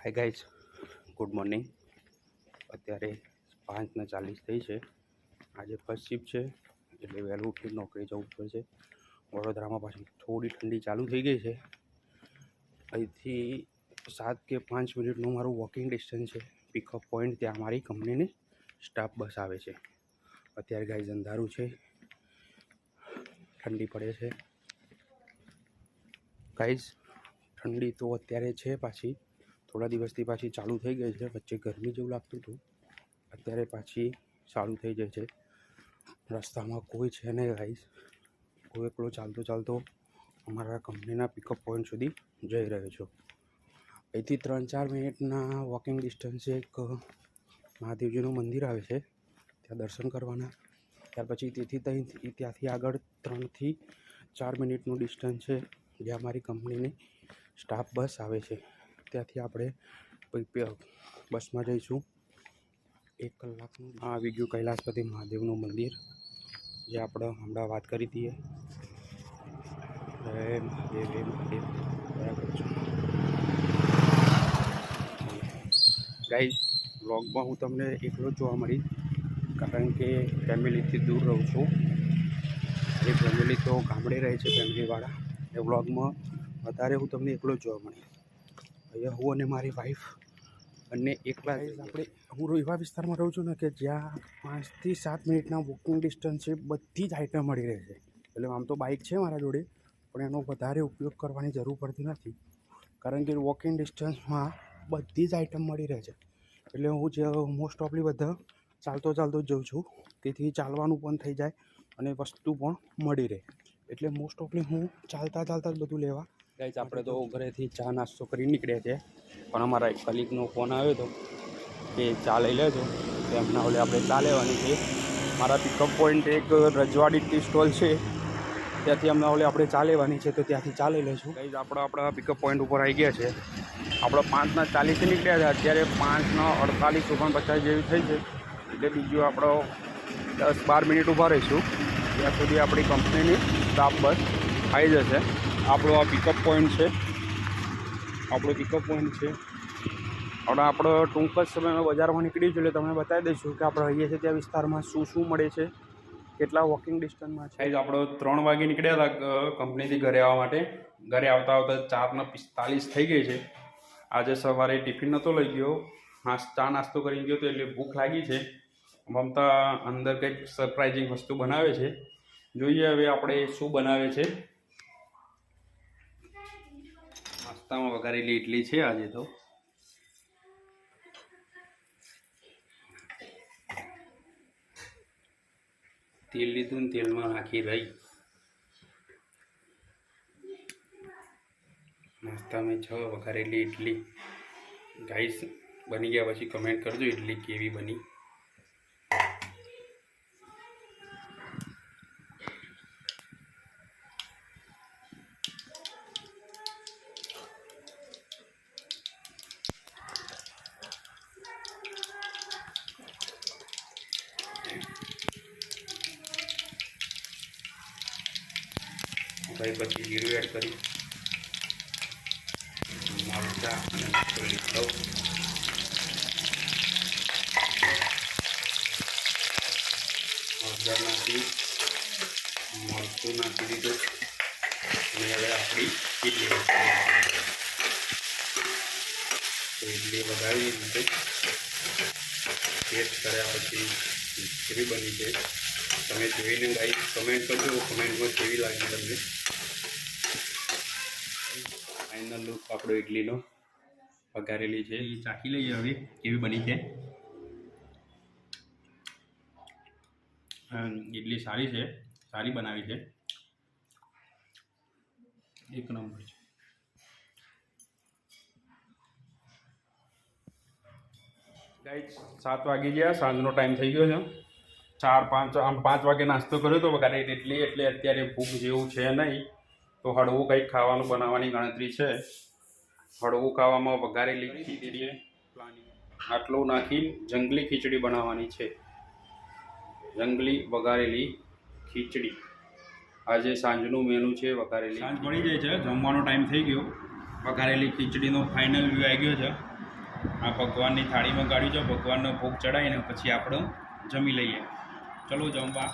Hi guys, good morning. અત્યારે 5:40 થઈ છે. આજે ફર્સ્ટ શિફ્ટ છે એટલે વહેલું ઉઠી નોકરી જવું પડશે. વડોદરામાં પાછી થોડી ઠંડી ચાલુ થઈ ગઈ છે. અહીંથી 7 કે 5 મિનિટનું મારું વોકિંગ ડિસ્ટન્સ છે. પિકઅપ પોઈન્ટ ત્યાં મારી કંપનીની સ્ટાફ બસ આવે છે. અત્યારે ગાઈઝ અંધારું છે, ઠંડી પડે છે. ગાઈઝ ઠંડી તો અત્યારે છે, પાછી થોડા દિવસથી પાછી ચાલુ થઈ ગઈ છે. વચ્ચે ગરમી જેવું લાગતું હતું, અત્યારે પાછી ચાલુ થઈ જાય છે. રસ્તામાં કોઈ છે નહીં ગાઈઝ. હું એકલો ચાલતો અમારા કંપનીના પિકઅપ પોઈન્ટ સુધી જઈ રહ્યો છું. અહીંથી 3-4 મિનિટના વોકિંગ ડિસ્ટન્સે એક મહાદેવજીનું મંદિર આવે છે, ત્યાં દર્શન કરવાના. ત્યાર પછી ત્યાંથી આગળ 3 થી 4 મિનિટનું ડિસ્ટન્સ છે, જ્યાં મારી કંપનીની સ્ટાફ બસ આવે છે. ત્યાંથી આપણે બસમાં જઈશું. 1 કલાકનું આ આવી ગયું કૈલાસપતિ મહાદેવનું મંદિર, જે આપણે હમણાં વાત કરી હતી. મહાદેવ બરાબર છે ગાઈઝ. વ્લોગમાં હું તમને એકલો જ જોવા મળી, કારણ કે ફેમિલીથી દૂર રહું છું. એ ફેમિલી તો ગામડે રહે છે ફેમિલીવાળા. એ વ્લોગમાં વધારે હું તમને એકલો જ જોવા મળી. અહીંયા હું અને મારી વાઈફ બંને એકલા જ. હું એવા વિસ્તારમાં રહું છું ને કે જ્યાં 5 થી 7 મિનિટના વોકિંગ ડિસ્ટન્સ છે, બધી જ આઈટમ મળી રહે છે. એટલે આમ તો બાઇક છે મારા જોડે, પણ એનો વધારે ઉપયોગ કરવાની જરૂર પડતી નથી, કારણ કે વોકિંગ ડિસ્ટન્સમાં બધી જ આઈટમ મળી રહે છે. એટલે હું જે મોસ્ટ ઓફલી બધા ચાલતો જ જઉં છું, તેથી ચાલવાનું પણ થઈ જાય અને વસ્તુ પણ મળી રહે. એટલે મોસ્ટ ઓફલી હું ચાલતા જ બધું લેવા. ગાઈઝ આપણે તો ઘરેથી ચા નાસ્તો કરી નીકળ્યા છે, પણ અમારા એક કલીગનો ફોન આવ્યો હતો કે ચા લઈ લેજો. તો એમના ઓલે આપણે ચા લેવાની છે. મારા પિકઅપ પોઈન્ટ એક રજવાડી ટી સ્ટોલ છે, ત્યાંથી હમણાં ઓલે આપણે ચા લેવાની છે, તો ત્યાંથી ચા લઈ લઈશું. ગાઈઝ આપણા પિકઅપ પોઈન્ટ ઉપર આવી ગયા છે. આપણે 5:40 નીકળ્યા હતા, અત્યારે 5:48 49 જેવી થઈ છે. એટલે બીજું આપણો 10-12 મિનિટ ઊભા રહીશું. ત્યાં સુધી આપણી કંપનીની સ્ટાફ બસ આવી જશે. આપણો આ પિકઅપ પોઈન્ટ છે, હવે આપણે ટૂંક જ સમયમાં બજારમાં નીકળીશું એટલે તમને બતાવી દઈશું કે આપણે રહીએ છીએ ત્યાં વિસ્તારમાં શું મળે છે, કેટલા વોકિંગ ડિસ્ટન્સમાં છે. આપણે 3 વાગે નીકળ્યા હતા કંપનીથી ઘરે આવવા માટે. ઘરે આવતા 4:45 થઈ ગઈ છે. આજે સવારે ટિફિન નહોતો લઈ ગયો, ચા નાસ્તો કરી ગયો તો એટલે ભૂખ લાગી છે. મમતા અંદર કંઈક સરપ્રાઇઝિંગ વસ્તુ બનાવે છે, જોઈએ હવે આપણે શું બનાવે છે. નાસ્તામાં વઘારેલી ઇડલી છે આજે તો. તેલ લીધું ને તેલમાં નાખી રહી. નાસ્તામાં વઘારેલી ઇડલી. ગાઈસ બની ગયા પછી કમેન્ટ કરજો ઇડલી કેવી બની. ભાઈ પછી જીરું એડ કરી, મરચાં અને થોડી લવ, હળદર નાખી, મરચું નાખી દીધું અને હવે આપણી ઇડલી વધારી રીતે ટેસ્ટ કર્યા પછી કેવી બની છે તમે જોઈને ગાઈસ કમેન્ટ કરજો. કમેન્ટમાં કેવી લાગી તમને. ફાઇનલ લુક આપણો ઇડલીનો વઘારેલી છે, એ ચાખી લઈએ હવે કેવી બની છે. ઇડલી સારી છે, સારી બનાવી છે, એક નંબર છે. ગાઈસ 7 વાગી ગયા, સાંજનો ટાઈમ થઈ ગયો છે. 4-5 વાગે નાસ્તો કર્યો તો વઘારેલી ઇડલી, એટલે અત્યારે ભૂખ જેવું છે નહીં, તો હળવું કંઈક ખાવાનું બનાવવાની ગણતરી છે. હળવું ખાવામાં વઘારેલી ખીચડી આટલું નાખી જંગલી ખીચડી બનાવવાની છે. જંગલી વઘારેલી ખીચડી આજે સાંજનું મેનુ છે. વઘારેલી સાંજ પડી જાય છે, જમવાનો ટાઈમ થઈ ગયો. વઘારેલી ખીચડીનો ફાઇનલ વ્યૂ આવી ગયો છે. આ ભગવાનની થાળીમાં ગાળી જો ભગવાનનો ભોગ ચડાવીને પછી આપણે જમી લઈએ. ચલો જમવા.